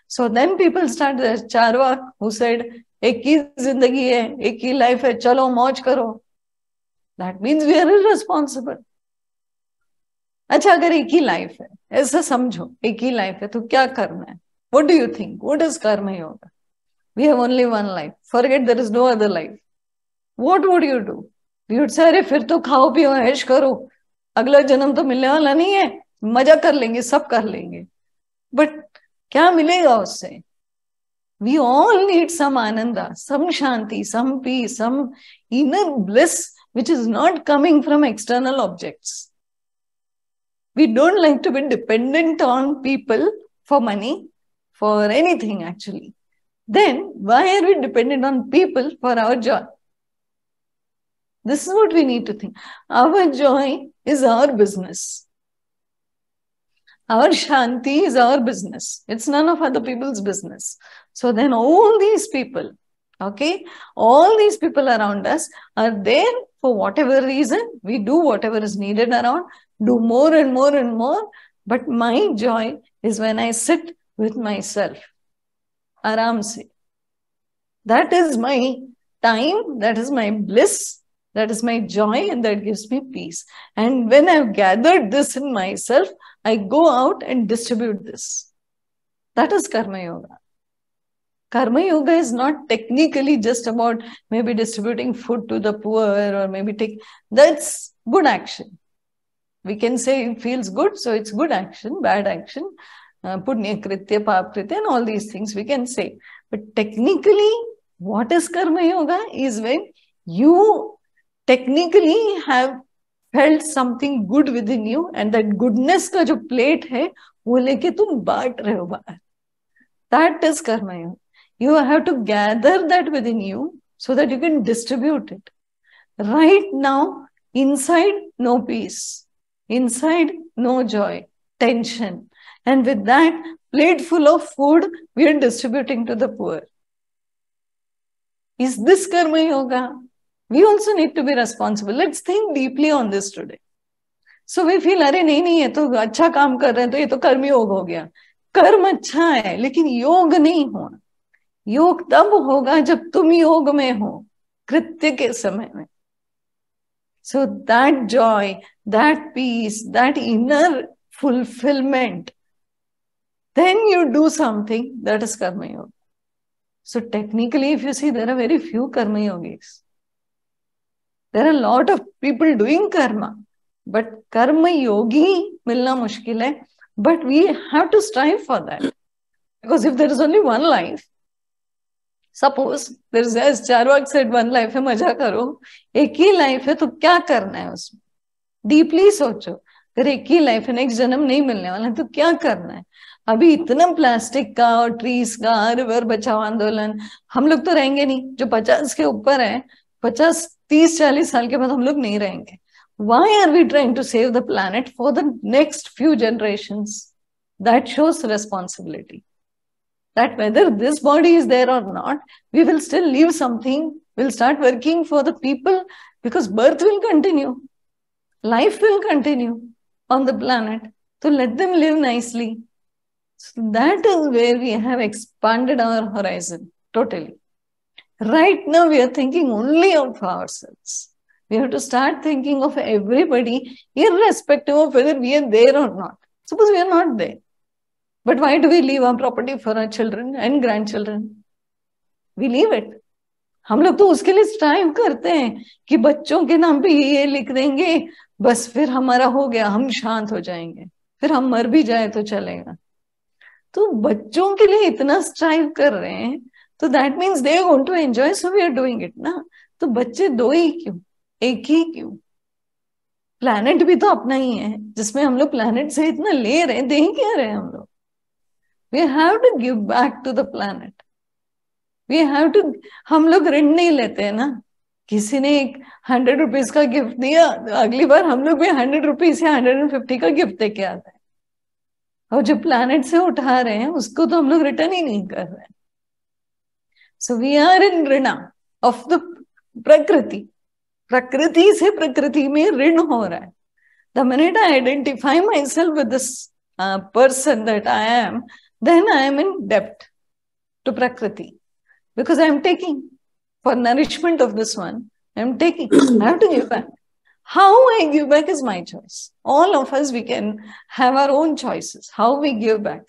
So then people start, the Charvak who said, एक ही जिंदगी है, एक ही लाइफ है, चलो मौज करो. That means we are irresponsible. अच्छा, अगर एक ही लाइफ है, ऐसा समझो, एक ही लाइफ है, तो क्या करना है? What do you think? What is karma yoga? We have only one life. Forget there is no other life. What would you do? You would say, अरे फिर तो खाओ पियो ऐश करो, अगला जन्म तो मिलने वाला नहीं है, मजा कर लेंगे, सब कर लेंगे. बट क्या मिलेगा उससे? We all need some ananda, some shanti, some peace, some inner bliss, which is not coming from external objects. We don't like to be dependent on people for money, for anything actually. Then why are we dependent on people for our joy? This is what we need to think. Our joy is our business. Our shanti is our business. It's none of other people's business. So then all these people, okay, all these people around us are there for whatever reason. We do whatever is needed around, do more and more and more. But my joy is when I sit with myself. Aram se. That is my time, that is my bliss, that is my joy, and that gives me peace. And when I've gathered this in myself, I go out and distribute this. That is Karma Yoga. Karma Yoga is not technically just about maybe distributing food to the poor or maybe that's good action. We can say it feels good, so it's good action, bad action, punya kritya, pap kritya, and all these things we can say. But technically, what is Karma Yoga is when you technically have felt something good within you and that goodness का जो plate है वो लेके तुम बांट रहे हो बाहर. That is Karma Yoga. You have to gather that within you so that you can distribute it. Right now, inside, no peace. Inside, no joy, tension. And with that plate full of food, we are distributing to the poor. Is this Karma Yoga? We also need to be responsible. Let's think deeply on this today. So we feel, अरे नहीं ये तो अच्छा काम कर रहे हैं तो ये तो कर्म योग हो गया. कर्म अच्छा है लेकिन योग नहीं होना. योग तब होगा जब तुम योग में हो, कृत्य के समय में. So that joy, that peace, that inner fulfillment, then you do something that is Karma Yoga. So technically, if you see, there are very few Karma Yogis. There are a lot of people doing karma, but Karma Yogi milna mushkil hai. But we have to strive for that. Because if there is only one life, suppose there is, as Charvak said, one life है, मजा करो. एक ही life है तो क्या करना है उसमें? डीपली सोचो. अगर एक ही लाइफ है, नेक्स्ट जन्म नहीं मिलने वाला है तो क्या करना है? अभी इतना प्लास्टिक का और ट्रीज का, रिवर बचाओ आंदोलन, हम लोग तो रहेंगे नहीं. जो 50 के ऊपर है, 50, 30, 40 साल के बाद हम लोग नहीं रहेंगे. Why are we trying to save the planet for the next few generations? That shows responsibility. That whether this body is there or not, we will still leave something. We'll start working for the people because birth will continue. Life will continue on the planet. So let them live nicely. So that is where we have expanded our horizon totally. Right now, we are thinking only of ourselves. We have to start thinking of everybody, irrespective of whether we are there or not. Suppose we are not there. But why do we leave our property for our children and grandchildren? We leave it. हम लोग तो उसके लिए strive करते हैं कि बच्चों के नाम पे ये लिख देंगे, बस फिर हमारा हो गया, हम शांत हो जाएंगे, फिर हम मर भी जाए तो चलेगा. तो बच्चों के लिए इतना स्ट्राइव कर रहे हैं, तो that means they are going to enjoy, so we are doing it ना. तो बच्चे दो ही क्यों, एक ही क्यों? प्लैनेट भी तो अपना ही है, जिसमें हम लोग प्लैनेट से इतना ले रहे हैं, दे ही क्या रहे हैं हम लोग? We have to give back to the planet. We have to. हम लोग ऋण नहीं लेते हैं ना. किसी ने एक 100 रुपीज का गिफ्ट दिया, अगली बार हम लोग भी 100 रुपीज या 150 का गिफ्ट देके आते हैं. और जो प्लैनेट से उठा रहे हैं उसको तो हम लोग रिटर्न ही नहीं कर रहे हैं. So we are in Rina of the प्रकृति. प्रकृति से प्रकृति में ऋण हो रहा है. The minute I identify myself with this person that I am, then I am in debt to Prakriti because I am taking for nourishment of this one. I am taking. I have to give back. How I give back is my choice. All of us, we can have our own choices. How we give back.